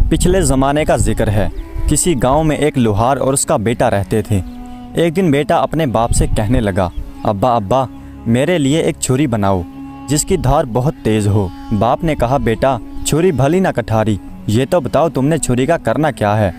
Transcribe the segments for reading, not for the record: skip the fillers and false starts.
पिछले ज़माने का जिक्र है। किसी गांव में एक लोहार और उसका बेटा रहते थे। एक दिन बेटा अपने बाप से कहने लगा, अब्बा अब्बा मेरे लिए एक छुरी बनाओ जिसकी धार बहुत तेज़ हो। बाप ने कहा, बेटा छुरी भली ना कठारी, ये तो बताओ तुमने छुरी का करना क्या है।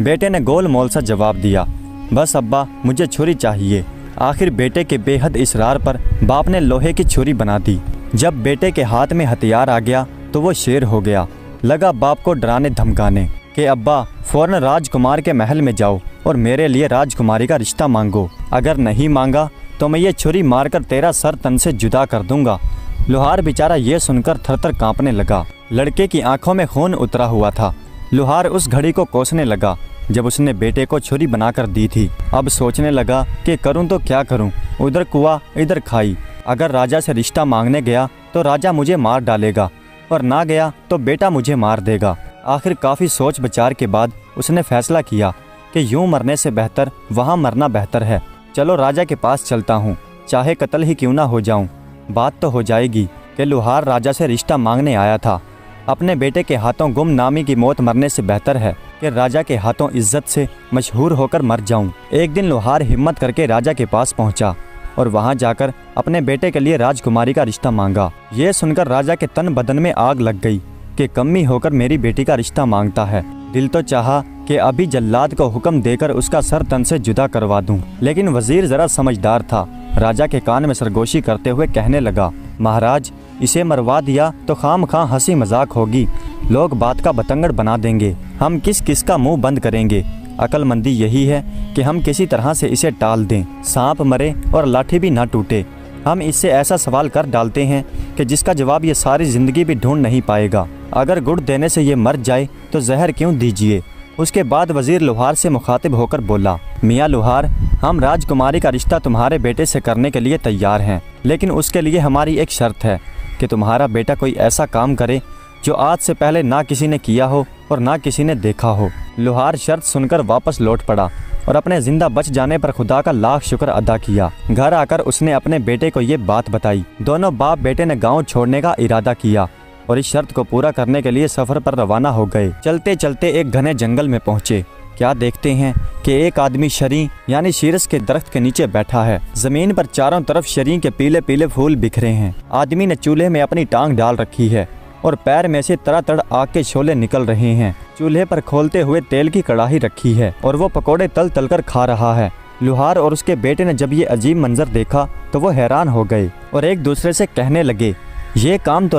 बेटे ने गोल मोल सा जवाब दिया, बस अब्बा मुझे छुरी चाहिए। आखिर बेटे के बेहद इसरार पर बाप ने लोहे की छुरी बना दी। जब बेटे के हाथ में हथियार आ गया तो वो शेर हो गया। लगा बाप को डराने धमकाने कि अब्बा फौरन राजकुमार के महल में जाओ और मेरे लिए राजकुमारी का रिश्ता मांगो। अगर नहीं मांगा तो मैं ये छुरी मारकर तेरा सर तन से जुदा कर दूंगा। लोहार बेचारा ये सुनकर थरथर कांपने लगा। लड़के की आंखों में खून उतरा हुआ था। लोहार उस घड़ी को कोसने लगा जब उसने बेटे को छुरी बनाकर दी थी। अब सोचने लगा कि करूं तो क्या करूं, उधर कुआं इधर खाई। अगर राजा से रिश्ता मांगने गया तो राजा मुझे मार डालेगा और ना गया तो बेटा मुझे मार देगा। आखिर काफ़ी सोच विचार के बाद उसने फैसला किया कि यूं मरने से बेहतर वहां मरना बेहतर है। चलो राजा के पास चलता हूं, चाहे कत्ल ही क्यों ना हो जाऊं। बात तो हो जाएगी कि लोहार राजा से रिश्ता मांगने आया था। अपने बेटे के हाथों गुमनामी की मौत मरने से बेहतर है कि राजा के हाथों इज्जत से मशहूर होकर मर जाऊं। एक दिन लोहार हिम्मत करके राजा के पास पहुंचा और वहां जाकर अपने बेटे के लिए राजकुमारी का रिश्ता मांगा। ये सुनकर राजा के तन बदन में आग लग गई कि कम्मी होकर मेरी बेटी का रिश्ता मांगता है। दिल तो चाहा कि अभी जल्लाद को हुक्म देकर उसका सर तन से जुदा करवा दूं, लेकिन वजीर जरा समझदार था। राजा के कान में सरगोशी करते हुए कहने लगा, महाराज इसे मरवा दिया तो खामखा हंसी मजाक होगी, लोग बात का बतंगड़ बना देंगे, हम किस किस का मुंह बंद करेंगे। अक्लमंदी यही है कि हम किसी तरह से इसे टाल दें, सांप मरे और लाठी भी ना टूटे। हम इससे ऐसा सवाल कर डालते हैं कि जिसका जवाब ये सारी ज़िंदगी भी ढूंढ नहीं पाएगा। अगर गुड़ देने से ये मर जाए तो जहर क्यों दीजिए। उसके बाद वजीर लोहार से मुखातिब होकर बोला, मियाँ लोहार, हम राजकुमारी का रिश्ता तुम्हारे बेटे से करने के लिए तैयार हैं, लेकिन उसके लिए हमारी एक शर्त है कि तुम्हारा बेटा कोई ऐसा काम करे जो आज से पहले ना किसी ने किया हो और ना किसी ने देखा हो। लोहार शर्त सुनकर वापस लौट पड़ा और अपने जिंदा बच जाने पर खुदा का लाख शुक्र अदा किया। घर आकर उसने अपने बेटे को ये बात बताई। दोनों बाप बेटे ने गांव छोड़ने का इरादा किया और इस शर्त को पूरा करने के लिए सफर पर रवाना हो गए। चलते चलते एक घने जंगल में पहुंचे। क्या देखते हैं कि एक आदमी शरी यानी शीरस के दरख्त के नीचे बैठा है। जमीन पर चारों तरफ शरी के पीले पीले फूल बिखरे हैं। आदमी ने चूल्हे में अपनी टांग डाल रखी है और पैर में से तड़ातड़ आग के शोले निकल रहे हैं। चूल्हे पर खोलते हुए तेल की कड़ाही रखी है और वो पकोड़े तल तल कर खा रहा है। लोहार और उसके बेटे ने जब ये अजीब मंजर देखा तो वो हैरान हो गए और एक दूसरे से कहने लगे, ये काम तो